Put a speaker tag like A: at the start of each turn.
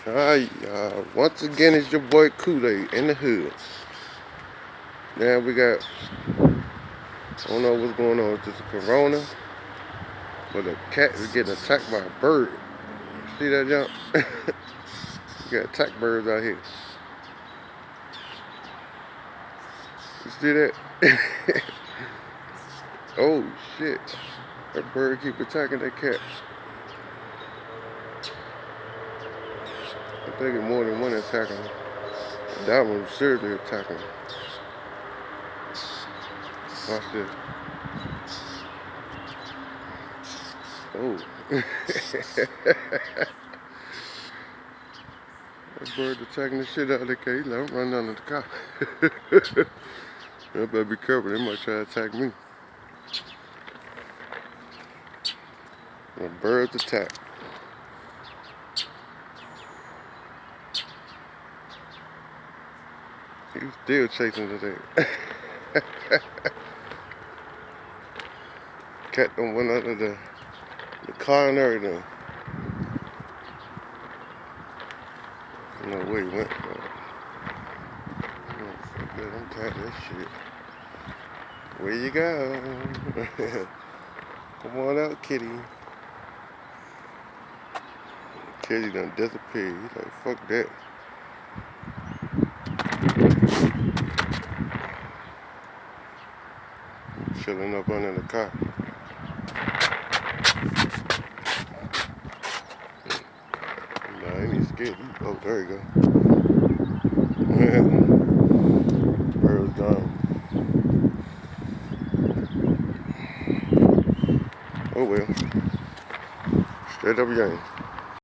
A: Alright, once again it's your boy Kool-Aid in the hood. Now we got, I don't know what's going on with this corona, but a cat is getting attacked by a bird. See that jump? You got attack birds out here. You see that? Oh shit. That bird keep attacking that cat. I think it's more than one attacking. That one's seriously attacking. Watch this. Oh. That bird attacking the shit out of the cat. Let him run down to the car. I better be careful. They might try to attack me. A bird's attack. He's still chasing the thing. Cat done went under the car and everything. I don't know where he went, but I'm tired of that shit. Where you go? Come on out, kitty. Kitty done disappeared. He's like, fuck that. Chilling up under the car. Nah, I ain't scared. Oh, there you go. Bird's gone. Oh well. Straight up game.